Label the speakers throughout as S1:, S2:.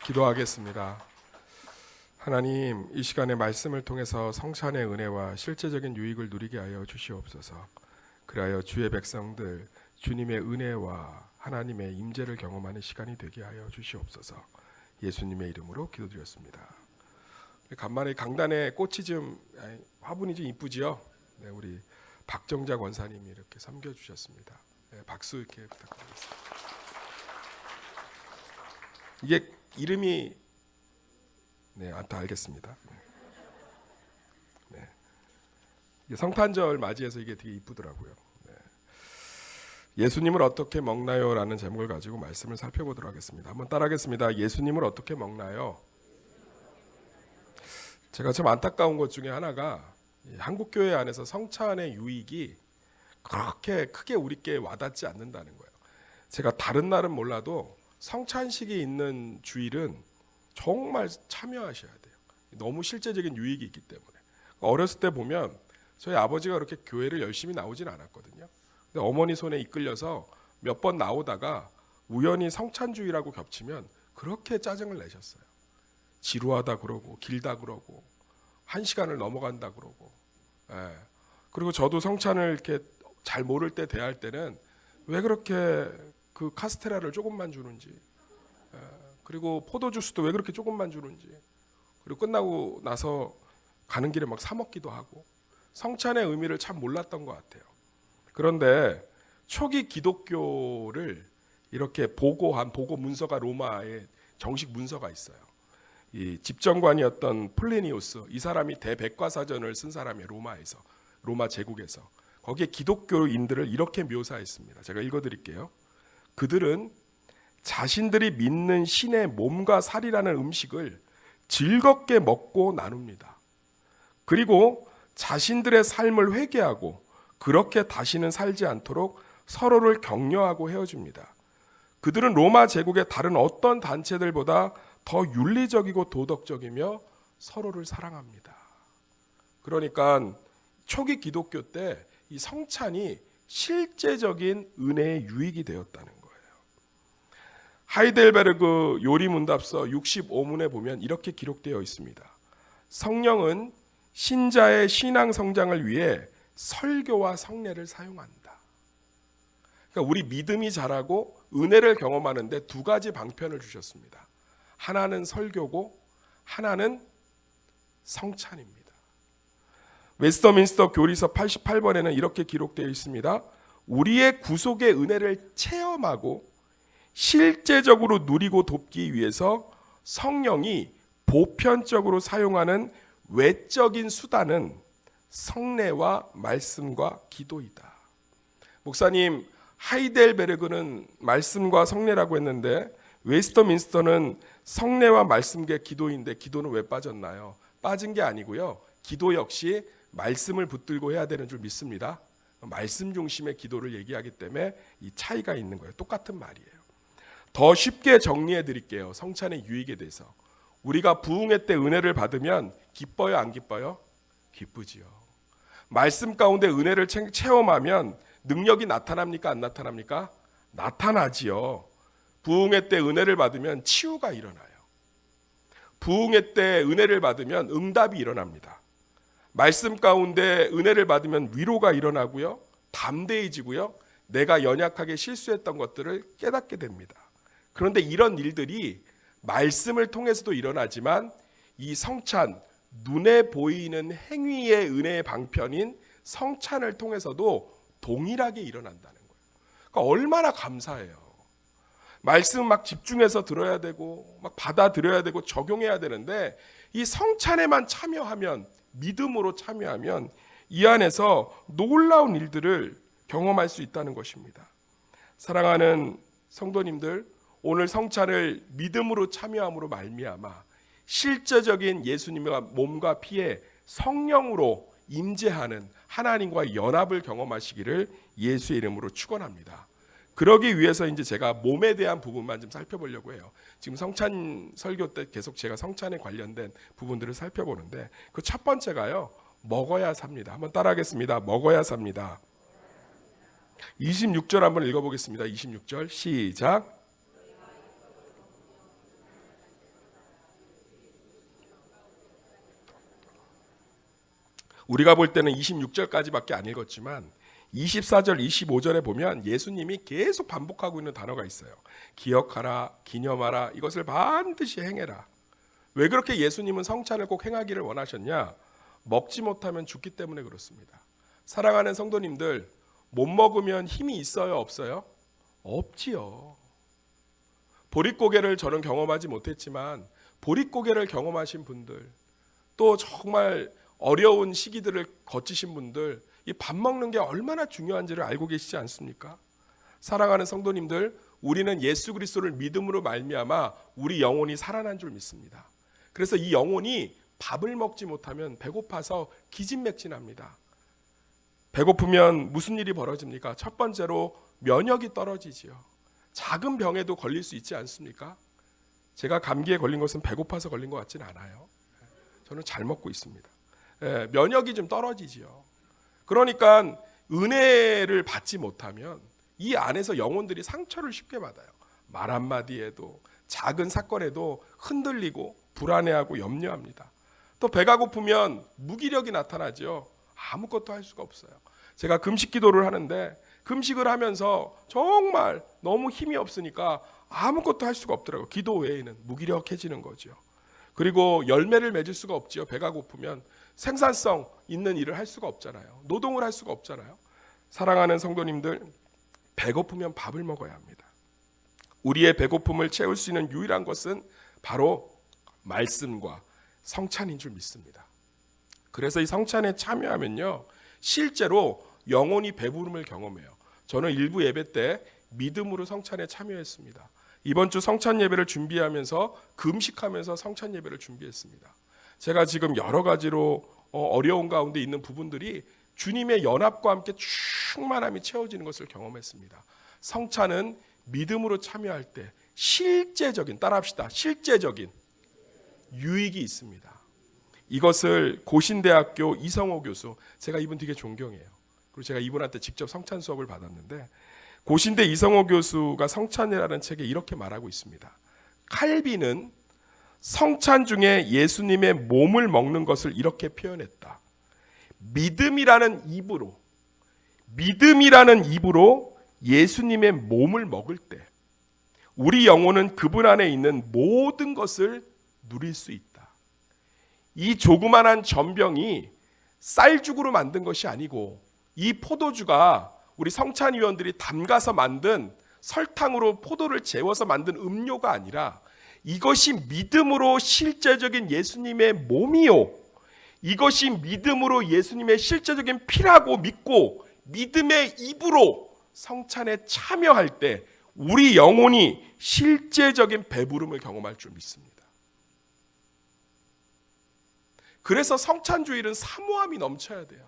S1: 기도하겠습니다. 하나님, 이 시간에 말씀을 통해서 성찬의 은혜와 실제적인 유익을 누리게 하여 주시옵소서. 그리하여 주의 백성들 주님의 은혜와 하나님의 임재를 경험하는 시간이 되게 하여 주시옵소서. 예수님의 이름으로 기도드렸습니다. 간만에 강단에 꽃이 좀 화분이 좀 이쁘지요? 네, 우리 박정자 권사님이 이렇게 섬겨주셨습니다. 네, 박수 이렇게 부탁드리겠습니다. 이게 이름이 다 알겠습니다. 네. 이게 성탄절 맞이해서 이게 되게 이쁘더라고요. 네. 예수님을 어떻게 먹나요? 라는 제목을 가지고 말씀을 살펴보도록 하겠습니다. 한번 따라하겠습니다. 예수님을 어떻게 먹나요? 제가 참 안타까운 것 중에 하나가 한국교회 안에서 성찬의 유익이 그렇게 크게 우리께 와닿지 않는다는 거예요. 제가 다른 날은 몰라도 성찬식이 있는 주일은 정말 참여하셔야 돼요. 너무 실제적인 유익이 있기 때문에. 어렸을 때 보면 저희 아버지가 그렇게 교회를 열심히 나오진 않았거든요. 근데 어머니 손에 이끌려서 몇 번 나오다가 우연히 성찬주일하고 겹치면 그렇게 짜증을 내셨어요. 지루하다 그러고 길다 그러고 1시간을 넘어간다 그러고. 예. 그리고 저도 성찬을 이렇게 잘 모를 때 대할 때는 왜 그렇게 그 카스테라를 조금만 주는지, 그리고 포도주스도 왜 그렇게 조금만 주는지, 그리고 끝나고 나서 가는 길에 막 사 먹기도 하고 성찬의 의미를 참 몰랐던 것 같아요. 그런데 초기 기독교를 이렇게 보고한 보고 문서가 로마에 정식 문서가 있어요. 이 집정관이었던 플리니우스, 이 사람이 대백과사전을 쓴 사람이에요. 로마에서, 로마 제국에서. 거기에 기독교인들을 이렇게 묘사했습니다. 제가 읽어드릴게요. 그들은 자신들이 믿는 신의 몸과 살이라는 음식을 즐겁게 먹고 나눕니다. 그리고 자신들의 삶을 회개하고 그렇게 다시는 살지 않도록 서로를 격려하고 헤어집니다. 그들은 로마 제국의 다른 어떤 단체들보다 더 윤리적이고 도덕적이며 서로를 사랑합니다. 그러니까 초기 기독교 때 이 성찬이 실제적인 은혜의 유익이 되었다는 거예요. 하이델베르그 요리문답서 65문에 보면 이렇게 기록되어 있습니다. 성령은 신자의 신앙 성장을 위해 설교와 성례를 사용한다. 그러니까 우리 믿음이 자라고 은혜를 경험하는데 두 가지 방편을 주셨습니다. 하나는 설교고 하나는 성찬입니다. 웨스터민스터 교리서 88번에는 이렇게 기록되어 있습니다. 우리의 구속의 은혜를 체험하고 실제적으로 누리고 돕기 위해서 성령이 보편적으로 사용하는 외적인 수단은 성례와 말씀과 기도이다. 목사님, 하이델베르그는 말씀과 성례라고 했는데 웨스터민스터는 성례와 말씀과 기도인데 기도는 왜 빠졌나요? 빠진 게 아니고요. 기도 역시 말씀을 붙들고 해야 되는 줄 믿습니다. 말씀 중심의 기도를 얘기하기 때문에 이 차이가 있는 거예요. 똑같은 말이에요. 더 쉽게 정리해 드릴게요. 성찬의 유익에 대해서. 우리가 부흥회 때 은혜를 받으면 기뻐요, 안 기뻐요? 기쁘지요. 말씀 가운데 은혜를 체험하면 능력이 나타납니까, 안 나타납니까? 나타나지요. 부흥회 때 은혜를 받으면 치유가 일어나요. 부흥회 때 은혜를 받으면 응답이 일어납니다. 말씀 가운데 은혜를 받으면 위로가 일어나고요. 담대해지고요. 내가 연약하게 실수했던 것들을 깨닫게 됩니다. 그런데 이런 일들이 말씀을 통해서도 일어나지만 이 성찬, 눈에 보이는 행위의 은혜의 방편인 성찬을 통해서도 동일하게 일어난다는 거예요. 그러니까 얼마나 감사해요. 말씀 막 집중해서 들어야 되고 막 받아들여야 되고 적용해야 되는데 이 성찬에만 참여하면, 믿음으로 참여하면 이 안에서 놀라운 일들을 경험할 수 있다는 것입니다. 사랑하는 성도님들, 오늘 성찬을 믿음으로 참여함으로 말미암아 실제적인 예수님의 몸과 피에 성령으로 임재하는 하나님과 연합을 경험하시기를 예수의 이름으로 축원합니다. 그러기 위해서 이제 제가 몸에 대한 부분만 좀 살펴보려고 해요. 지금 성찬 설교 때 계속 제가 성찬에 관련된 부분들을 살펴보는데 그 첫 번째가요, 먹어야 삽니다. 한번 따라하겠습니다. 먹어야 삽니다. 26절 한번 읽어보겠습니다. 26절 시작. 우리가 볼 때는 26절까지밖에 안 읽었지만 24절, 25절에 보면 예수님이 계속 반복하고 있는 단어가 있어요. 기억하라, 기념하라, 이것을 반드시 행해라. 왜 그렇게 예수님은 성찬을 꼭 행하기를 원하셨냐? 먹지 못하면 죽기 때문에 그렇습니다. 사랑하는 성도님들, 못 먹으면 힘이 있어요, 없어요? 없지요. 보릿고개를 저는 경험하지 못했지만 보릿고개를 경험하신 분들, 또 정말 어려운 시기들을 거치신 분들, 이 밥 먹는 게 얼마나 중요한지를 알고 계시지 않습니까? 사랑하는 성도님들, 우리는 예수 그리스도를 믿음으로 말미암아 우리 영혼이 살아난 줄 믿습니다. 그래서 이 영혼이 밥을 먹지 못하면 배고파서 기진맥진합니다. 배고프면 무슨 일이 벌어집니까? 첫 번째로 면역이 떨어지지요. 작은 병에도 걸릴 수 있지 않습니까? 제가 감기에 걸린 것은 배고파서 걸린 것 같지는 않아요. 저는 잘 먹고 있습니다. 면역이 좀 떨어지지요. 그러니까 은혜를 받지 못하면 이 안에서 영혼들이 상처를 쉽게 받아요. 말 한마디에도, 작은 사건에도 흔들리고 불안해하고 염려합니다. 또 배가 고프면 무기력이 나타나죠. 아무것도 할 수가 없어요. 제가 금식 기도를 하는데 금식을 하면서 정말 너무 힘이 없으니까 아무것도 할 수가 없더라고요. 기도 외에는 무기력해지는 거죠. 그리고 열매를 맺을 수가 없지요. 배가 고프면 생산성 있는 일을 할 수가 없잖아요. 노동을 할 수가 없잖아요. 사랑하는 성도님들, 배고프면 밥을 먹어야 합니다. 우리의 배고픔을 채울 수 있는 유일한 것은 바로 말씀과 성찬인 줄 믿습니다. 그래서 이 성찬에 참여하면요, 실제로 영혼이 배부름을 경험해요. 저는 일부 예배 때 믿음으로 성찬에 참여했습니다. 이번 주 성찬 예배를 준비하면서 금식하면서 성찬 예배를 준비했습니다. 제가 지금 여러 가지로 어려운 가운데 있는 부분들이 주님의 연합과 함께 충만함이 채워지는 것을 경험했습니다. 성찬은 믿음으로 참여할 때 실제적인, 따라합시다, 실제적인 유익이 있습니다. 이것을 고신대학교 이성호 교수, 제가 이분 되게 존경해요. 그리고 제가 이분한테 직접 성찬 수업을 받았는데, 고신대 이성호 교수가 성찬이라는 책에 이렇게 말하고 있습니다. 칼빈은 성찬 중에 예수님의 몸을 먹는 것을 이렇게 표현했다. 믿음이라는 입으로 예수님의 몸을 먹을 때 우리 영혼은 그분 안에 있는 모든 것을 누릴 수 있다. 이 조그만한 전병이 쌀죽으로 만든 것이 아니고, 이 포도주가 우리 성찬위원들이 담가서 만든 설탕으로 포도를 재워서 만든 음료가 아니라 이것이 믿음으로 실제적인 예수님의 몸이요, 이것이 믿음으로 예수님의 실제적인 피라고 믿고 믿음의 입으로 성찬에 참여할 때 우리 영혼이 실제적인 배부름을 경험할 줄 믿습니다. 그래서 성찬주일은 사모함이 넘쳐야 돼요.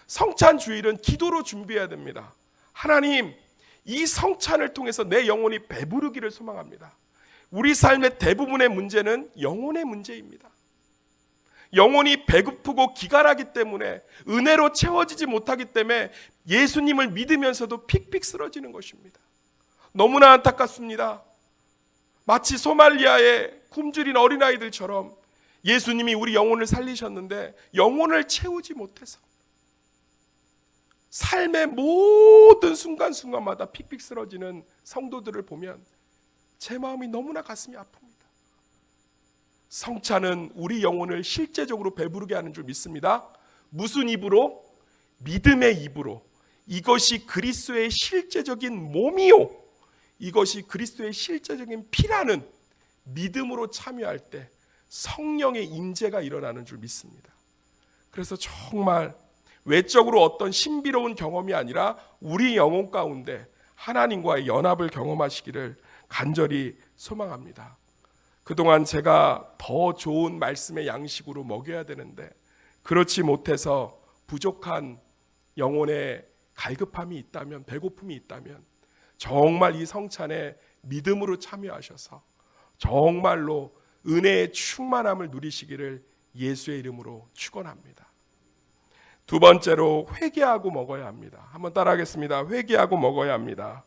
S1: 성찬주일은 기도로 준비해야 됩니다. 하나님, 이 성찬을 통해서 내 영혼이 배부르기를 소망합니다. 우리 삶의 대부분의 문제는 영혼의 문제입니다. 영혼이 배고프고 기갈하기 때문에, 은혜로 채워지지 못하기 때문에 예수님을 믿으면서도 픽픽 쓰러지는 것입니다. 너무나 안타깝습니다. 마치 소말리아의 굶주린 어린아이들처럼 예수님이 우리 영혼을 살리셨는데 영혼을 채우지 못해서 삶의 모든 순간순간마다 픽픽 쓰러지는 성도들을 보면 제 마음이 너무나 가슴이 아픕니다. 성찬은 우리 영혼을 실제적으로 배부르게 하는 줄 믿습니다. 무슨 입으로? 믿음의 입으로. 이것이 그리스도의 실제적인 몸이요, 이것이 그리스도의 실제적인 피라는 믿음으로 참여할 때 성령의 임재가 일어나는 줄 믿습니다. 그래서 정말 외적으로 어떤 신비로운 경험이 아니라 우리 영혼 가운데 하나님과의 연합을 경험하시기를 간절히 소망합니다. 그동안 제가 더 좋은 말씀의 양식으로 먹여야 되는데 그렇지 못해서 부족한 영혼의 갈급함이 있다면, 배고픔이 있다면 정말 이 성찬에 믿음으로 참여하셔서 정말로 은혜의 충만함을 누리시기를 예수의 이름으로 축원합니다. 두 번째로 회개하고 먹어야 합니다. 한번 따라하겠습니다. 회개하고 먹어야 합니다.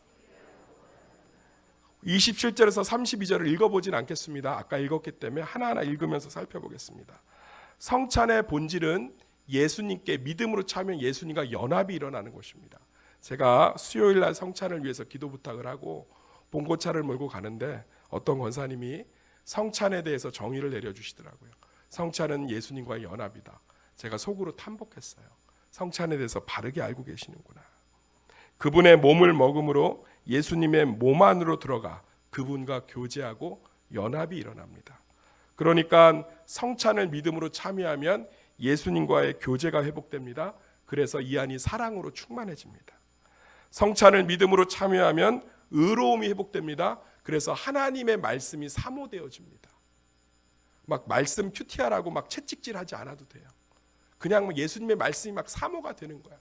S1: 27절에서 32절을 읽어보진 않겠습니다. 아까 읽었기 때문에 하나하나 읽으면서 살펴보겠습니다. 성찬의 본질은 예수님께 믿음으로 참여 예수님과 연합이 일어나는 것입니다. 제가 수요일 날 성찬을 위해서 기도 부탁을 하고 봉고차를 몰고 가는데 어떤 권사님이 성찬에 대해서 정의를 내려주시더라고요. 성찬은 예수님과의 연합이다. 제가 속으로 탐복했어요. 성찬에 대해서 바르게 알고 계시는구나. 그분의 몸을 먹음으로 예수님의 몸 안으로 들어가 그분과 교제하고 연합이 일어납니다. 그러니까 성찬을 믿음으로 참여하면 예수님과의 교제가 회복됩니다. 그래서 이 안이 사랑으로 충만해집니다. 성찬을 믿음으로 참여하면 의로움이 회복됩니다. 그래서 하나님의 말씀이 사모되어집니다. 막 말씀 큐티하라고 막 채찍질하지 않아도 돼요. 그냥 예수님의 말씀이 막 사모가 되는 거야.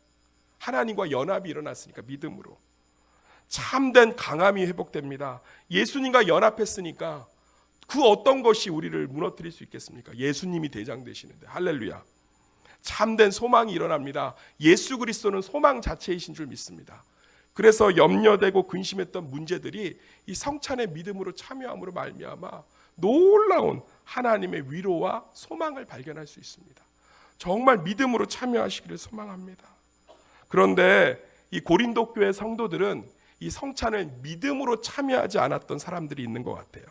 S1: 하나님과 연합이 일어났으니까 믿음으로. 참된 강함이 회복됩니다. 예수님과 연합했으니까 그 어떤 것이 우리를 무너뜨릴 수 있겠습니까? 예수님이 대장 되시는데. 할렐루야. 참된 소망이 일어납니다. 예수 그리스도는 소망 자체이신 줄 믿습니다. 그래서 염려되고 근심했던 문제들이 이 성찬의 믿음으로 참여함으로 말미암아 놀라운 하나님의 위로와 소망을 발견할 수 있습니다. 정말 믿음으로 참여하시기를 소망합니다. 그런데 이 고린도 교회 성도들은 이 성찬을 믿음으로 참여하지 않았던 사람들이 있는 것 같아요.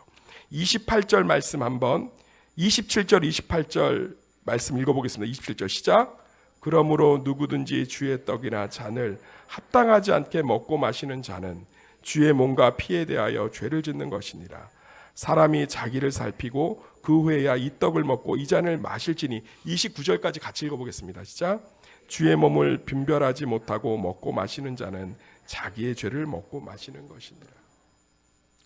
S1: 28절 말씀 한번 27절 28절 말씀 읽어보겠습니다. 27절 시작. 그러므로 누구든지 주의 떡이나 잔을 합당하지 않게 먹고 마시는 자는 주의 몸과 피에 대하여 죄를 짓는 것이니라. 사람이 자기를 살피고 그 후에야 이 떡을 먹고 이 잔을 마실지니. 29절까지 같이 읽어보겠습니다. 시작. 주의 몸을 분별하지 못하고 먹고 마시는 자는 자기의 죄를 먹고 마시는 것이니라.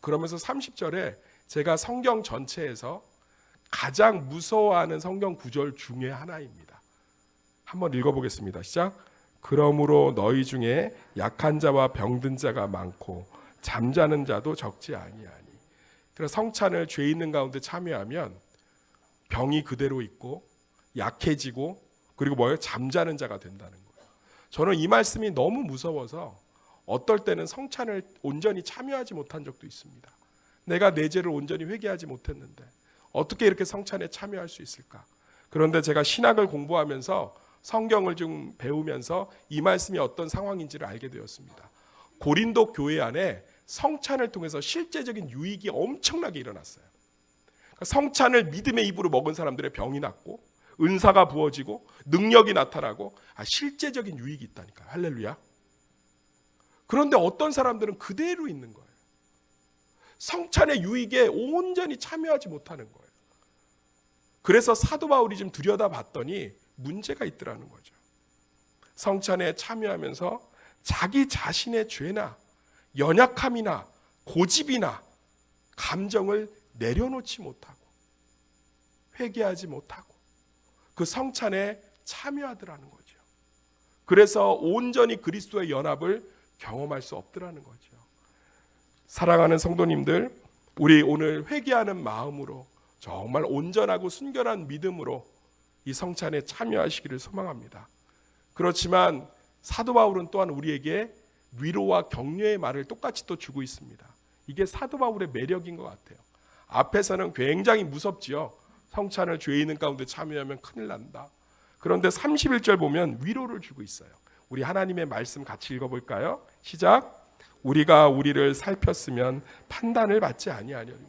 S1: 그러면서 30절에 제가 성경 전체에서 가장 무서워하는 성경 구절 중에 하나입니다. 한번 읽어보겠습니다. 시작. 그러므로 너희 중에 약한 자와 병든 자가 많고 잠자는 자도 적지 아니하니. 그래서 성찬을 죄 있는 가운데 참여하면 병이 그대로 있고 약해지고 그리고 뭐예요? 잠자는 자가 된다는 거예요. 저는 이 말씀이 너무 무서워서 어떨 때는 성찬을 온전히 참여하지 못한 적도 있습니다. 내가 내 죄를 온전히 회개하지 못했는데 어떻게 이렇게 성찬에 참여할 수 있을까? 그런데 제가 신학을 공부하면서 성경을 좀 배우면서 이 말씀이 어떤 상황인지를 알게 되었습니다. 고린도 교회 안에 성찬을 통해서 실제적인 유익이 엄청나게 일어났어요. 성찬을 믿음의 입으로 먹은 사람들의 병이 낫고 은사가 부어지고 능력이 나타나고 실제적인 유익이 있다니까요. 할렐루야. 그런데 어떤 사람들은 그대로 있는 거예요. 성찬의 유익에 온전히 참여하지 못하는 거예요. 그래서 사도 바울이 좀 들여다봤더니 문제가 있더라는 거죠. 성찬에 참여하면서 자기 자신의 죄나 연약함이나 고집이나 감정을 내려놓지 못하고 회개하지 못하고 그 성찬에 참여하더라는 거죠. 그래서 온전히 그리스도의 연합을 경험할 수 없더라는 거죠. 사랑하는 성도님들, 우리 오늘 회개하는 마음으로 정말 온전하고 순결한 믿음으로 이 성찬에 참여하시기를 소망합니다. 그렇지만 사도 바울은 또한 우리에게 위로와 격려의 말을 똑같이 또 주고 있습니다. 이게 사도 바울의 매력인 것 같아요. 앞에서는 굉장히 무섭지요. 성찬을 죄 있는 가운데 참여하면 큰일 난다. 그런데 31절 보면 위로를 주고 있어요. 우리 하나님의 말씀 같이 읽어볼까요? 시작. 우리가 우리를 살폈으면 판단을 받지 아니하려니.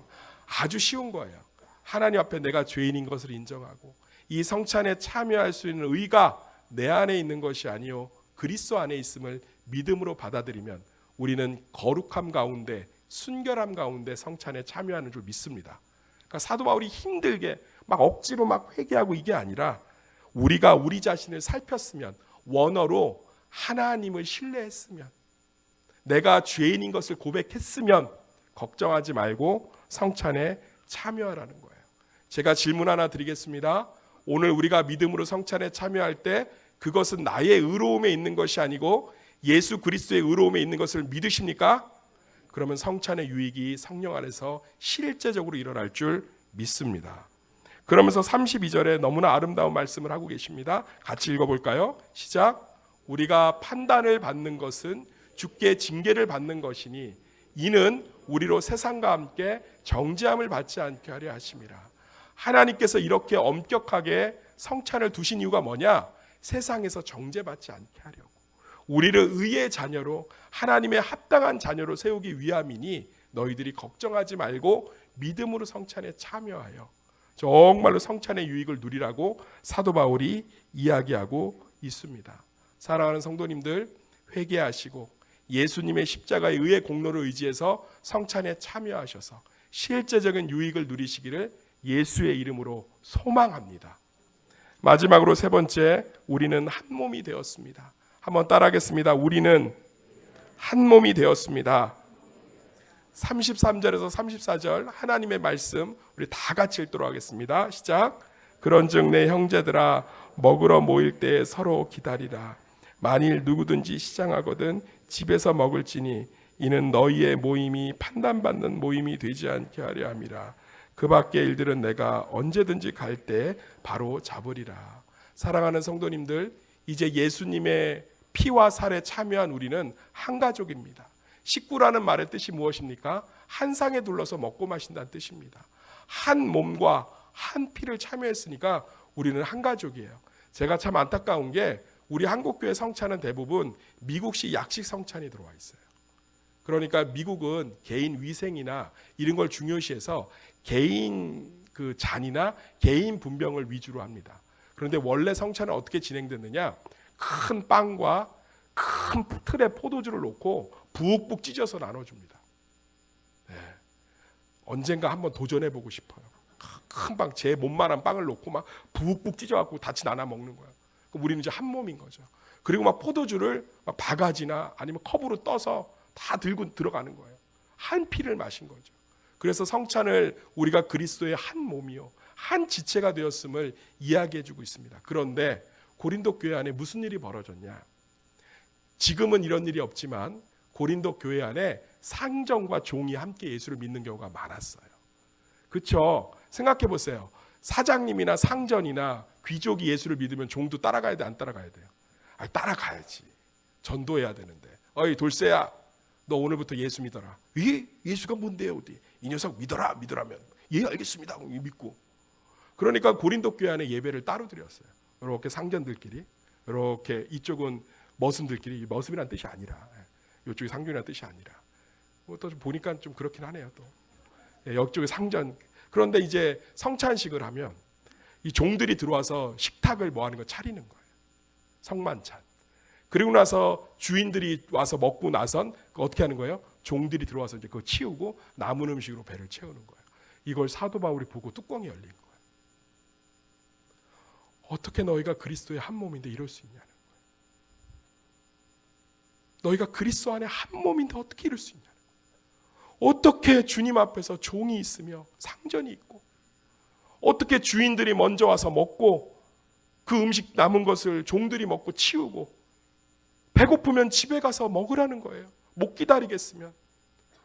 S1: 아주 쉬운 거예요. 하나님 앞에 내가 죄인인 것을 인정하고 이 성찬에 참여할 수 있는 의가 내 안에 있는 것이 아니요 그리스도 안에 있음을 믿음으로 받아들이면 우리는 거룩함 가운데 순결함 가운데 성찬에 참여하는 줄 믿습니다. 그러니까 사도 바울이 힘들게 막 억지로 막 회개하고 이게 아니라 우리가 우리 자신을 살폈으면 원어로 하나님을 신뢰했으면 내가 죄인인 것을 고백했으면 걱정하지 말고 성찬에 참여하라는 거예요. 제가 질문 하나 드리겠습니다. 오늘 우리가 믿음으로 성찬에 참여할 때 그것은 나의 의로움에 있는 것이 아니고 예수 그리스도의 의로움에 있는 것을 믿으십니까? 그러면 성찬의 유익이 성령 안에서 실제적으로 일어날 줄 믿습니다. 그러면서 32절에 너무나 아름다운 말씀을 하고 계십니다. 같이 읽어볼까요? 시작. 우리가 판단을 받는 것은 주께 징계를 받는 것이니 이는 우리로 세상과 함께 정죄함을 받지 않게 하려 하심이라. 하나님께서 이렇게 엄격하게 성찬을 두신 이유가 뭐냐? 세상에서 정죄받지 않게 하려고, 우리를 의의 자녀로 하나님의 합당한 자녀로 세우기 위함이니 너희들이 걱정하지 말고 믿음으로 성찬에 참여하여 정말로 성찬의 유익을 누리라고 사도 바울이 이야기하고 있습니다. 사랑하는 성도님들, 회개하시고 예수님의 십자가의 의의 공로를 의지해서 성찬에 참여하셔서 실제적인 유익을 누리시기를 예수의 이름으로 소망합니다. 마지막으로 세 번째, 우리는 한 몸이 되었습니다. 한번 따라하겠습니다. 우리는 한 몸이 되었습니다. 33절에서 34절 하나님의 말씀 우리 다 같이 읽도록 하겠습니다. 시작. 그런즉 내 형제들아, 먹으러 모일 때에 서로 기다리라. 만일 누구든지 시장하거든 집에서 먹을지니 이는 너희의 모임이 판단받는 모임이 되지 않게 하려 함이라. 그 밖의 일들은 내가 언제든지 갈 때 바로 잡으리라. 사랑하는 성도님들, 이제 예수님의 피와 살에 참여한 우리는 한 가족입니다. 식구라는 말의 뜻이 무엇입니까? 한 상에 둘러서 먹고 마신다는 뜻입니다. 한 몸과 한 피를 참여했으니까 우리는 한 가족이에요. 제가 참 안타까운 게 우리 한국교회 성찬은 대부분 미국식 약식 성찬이 들어와 있어요. 그러니까 미국은 개인 위생이나 이런 걸 중요시해서 개인 그 잔이나 개인 분병을 위주로 합니다. 그런데 원래 성찬은 어떻게 진행됐느냐? 큰 빵과 큰 틀에 포도주를 놓고 부엌 찢어서 나눠줍니다. 네. 언젠가 한번 도전해보고 싶어요. 큰 빵, 제 몸만한 빵을 놓고 막 부엌 찢어갖고 같이 나눠 먹는 거예요. 그럼 우리는 이제 한 몸인 거죠. 그리고 막 포도주를 막 바가지나 아니면 컵으로 떠서 다 들고 들어가는 거예요. 한 피를 마신 거죠. 그래서 성찬을 우리가 그리스도의 한 몸이요, 한 지체가 되었음을 이야기해주고 있습니다. 그런데 고린도 교회 안에 무슨 일이 벌어졌냐? 지금은 이런 일이 없지만 고린도 교회 안에 상정과 종이 함께 예수를 믿는 경우가 많았어요. 그렇죠? 생각해 보세요. 사장님이나 상전이나 귀족이 예수를 믿으면 종도 따라가야 돼, 안 따라가야 돼요? 따라가야지. 전도해야 되는데. 어이 돌쇠야, 너 오늘부터 예수 믿어라. 예수가 뭔데요? 어디? 이 녀석 믿으라면 예 알겠습니다. 믿고. 그러니까 고린도 교회 안에 예배를 따로 드렸어요. 이렇게 상전들끼리, 이렇게 이쪽은 머슴들끼리, 머슴이라는 뜻이 아니라 이쪽이 상전이라는 뜻이 아니라 또 보니까 좀 그렇긴 하네요. 또 이쪽이 상전. 그런데 이제 성찬식을 하면 이 종들이 들어와서 식탁을 뭐 하는 거 차리는 거예요. 성만찬. 그리고 나서 주인들이 와서 먹고 나선 어떻게 하는 거예요? 종들이 들어와서 이제 그거 치우고 남은 음식으로 배를 채우는 거예요. 이걸 사도 바울이 보고 뚜껑이 열린 거예요. 어떻게 너희가 그리스도의 한 몸인데 이럴 수 있냐는 거예요. 너희가 그리스도 안에 한 몸인데 어떻게 이럴 수 있냐는 거예요. 어떻게 주님 앞에서 종이 있으며 상전이 있고, 어떻게 주인들이 먼저 와서 먹고 그 음식 남은 것을 종들이 먹고 치우고, 배고프면 집에 가서 먹으라는 거예요. 못 기다리겠으면.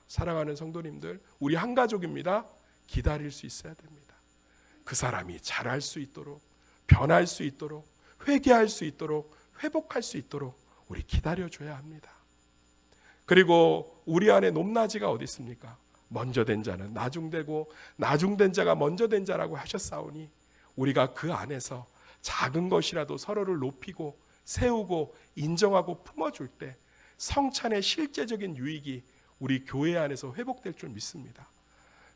S1: 사랑하는 성도님들, 우리 한 가족입니다. 기다릴 수 있어야 됩니다. 그 사람이 잘할 수 있도록, 변할 수 있도록, 회개할 수 있도록, 회복할 수 있도록 우리 기다려줘야 합니다. 그리고 우리 안에 높낮이가 어디 있습니까? 먼저 된 자는 나중되고 나중된 자가 먼저 된 자라고 하셨사오니 우리가 그 안에서 작은 것이라도 서로를 높이고 세우고 인정하고 품어줄 때 성찬의 실제적인 유익이 우리 교회 안에서 회복될 줄 믿습니다.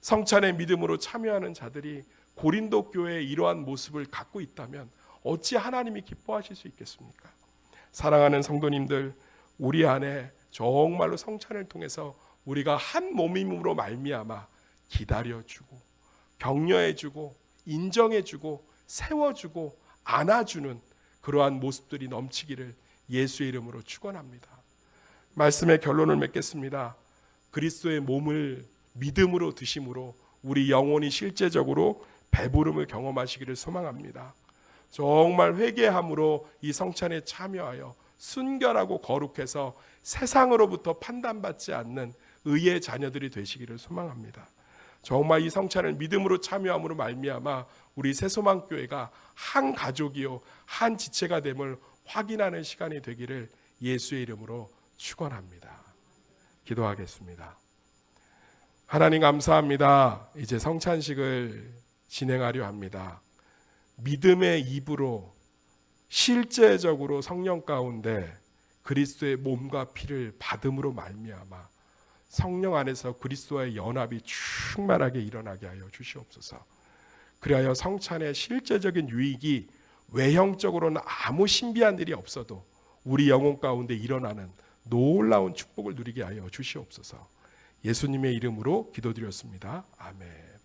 S1: 성찬의 믿음으로 참여하는 자들이 고린도 교회의 이러한 모습을 갖고 있다면 어찌 하나님이 기뻐하실 수 있겠습니까? 사랑하는 성도님들, 우리 안에 정말로 성찬을 통해서 우리가 한 몸임으로 말미암아 기다려주고 격려해주고 인정해주고 세워주고 안아주는 그러한 모습들이 넘치기를 예수의 이름으로 축원합니다. 말씀의 결론을 맺겠습니다. 그리스도의 몸을 믿음으로 드심으로 우리 영혼이 실제적으로 배부름을 경험하시기를 소망합니다. 정말 회개함으로 이 성찬에 참여하여 순결하고 거룩해서 세상으로부터 판단받지 않는 의의 자녀들이 되시기를 소망합니다. 정말 이 성찬을 믿음으로 참여함으로 말미암아 우리 새소망교회가 한 가족이요 한 지체가 됨을 확인하는 시간이 되기를 예수의 이름으로 축원합니다. 기도하겠습니다. 하나님 감사합니다. 이제 성찬식을 진행하려 합니다. 믿음의 입으로 실제적으로 성령 가운데 그리스도의 몸과 피를 받음으로 말미암아 성령 안에서 그리스도와의 연합이 충만하게 일어나게 하여 주시옵소서. 그리하여 성찬의 실제적인 유익이 외형적으로는 아무 신비한 일이 없어도 우리 영혼 가운데 일어나는 놀라운 축복을 누리게 하여 주시옵소서. 예수님의 이름으로 기도드렸습니다. 아멘.